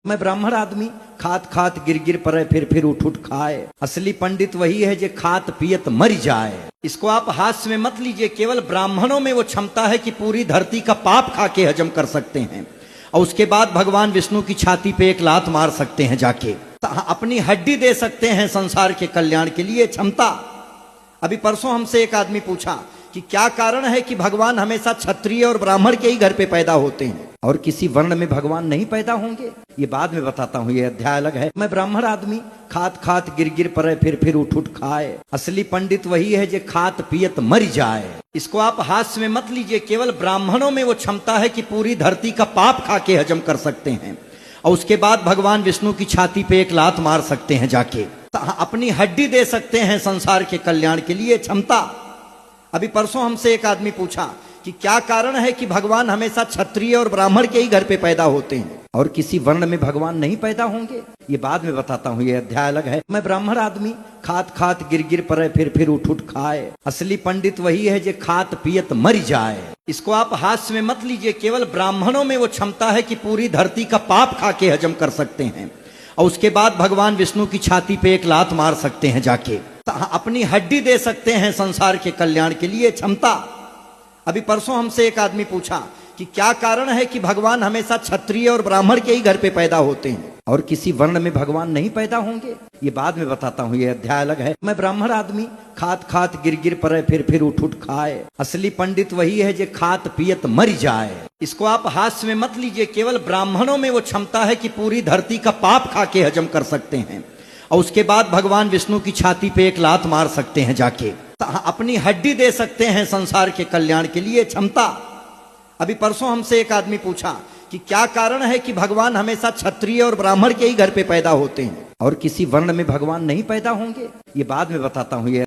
मैं ब्राह्मण आदमी खात खात गिर गिर परे फिर उठ उठ खाए। असली पंडित वही है जो खात पियत मर जाए। इसको आप हास्य में मत लीजिए, केवल ब्राह्मणों में वो क्षमता है कि पूरी धरती का पाप खा के हजम कर सकते हैं और उसके बाद भगवान विष्णु की छाती पे एक लात मार सकते हैं जाके, अपनी हड्डी दे सकते हैं संसार के कल्याण के लिए क्षमता। अभी परसों हमसे एक आदमी पूछा कि क्या कारण है कि भगवान हमेशा क्षत्रिय और ब्राह्मण के ही घर पे पैदा होते हैं और किसी वर्ण में भगवान नहीं पैदा होंगे। ये बाद में बताता हूँ, ये अध्याय अलग है। मैं ब्राह्मण आदमी खात खात गिर गिर परे फिर उठ उठ खाए। असली पंडित वही है जो खात पियत मर जाए। इसको आप हास्य में मत लीजिए, केवल ब्राह्मणों में वो क्षमता है कि पूरी धरती का पाप खा के हजम कर सकते हैं और उसके बाद भगवान विष्णु की छाती पे एक लात मार सकते हैं जाके, अपनी हड्डी दे सकते हैं संसार के कल्याण के लिए क्षमता। अभी परसों हमसे एक आदमी पूछा कि क्या कारण है कि भगवान हमेशा क्षत्रिय और ब्राह्मण के ही घर पे पैदा होते हैं और किसी वर्ण में भगवान नहीं पैदा होंगे। ये बाद में बताता हूँ, ये अध्याय अलग है। मैं ब्राह्मण आदमी खात खात गिर गिर परे फिर उठ उठ खाए। असली पंडित वही है जो खात पियत मर जाए। इसको आप हास्य में मत लीजिए, केवल ब्राह्मणों में वो क्षमता है कि पूरी धरती का पाप खा के हजम कर सकते हैं और उसके बाद भगवान विष्णु की छाती पे एक लात मार सकते हैं जाके, अपनी हड्डी दे सकते हैं संसार के कल्याण के लिए क्षमता। अभी परसों हमसे एक आदमी पूछा कि क्या कारण है कि भगवान हमेशा क्षत्रिय और ब्राह्मण के ही घर पे पैदा होते हैं और किसी वर्ण में भगवान नहीं पैदा होंगे। ये बाद में बताता हूँ, ये अध्याय अलग है। मैं ब्राह्मण आदमी खात खात गिर गिर परे फिर उठ उठ खाए। असली पंडित वही है जो खात पियत मर जाए। इसको आप हास्य में मत लीजिए, केवल ब्राह्मणों में वो क्षमता है कि पूरी धरती का पाप खा के हजम कर सकते हैं और उसके बाद भगवान विष्णु की छाती पे एक लात मार सकते हैं जाके, अपनी हड्डी दे सकते हैं संसार के कल्याण के लिए क्षमता। अभी परसों हमसे एक आदमी पूछा कि क्या कारण है कि भगवान हमेशा क्षत्रिय और ब्राह्मण के ही घर पे पैदा होते हैं और किसी वर्ण में भगवान नहीं पैदा होंगे। ये बाद में बताता हूँ, ये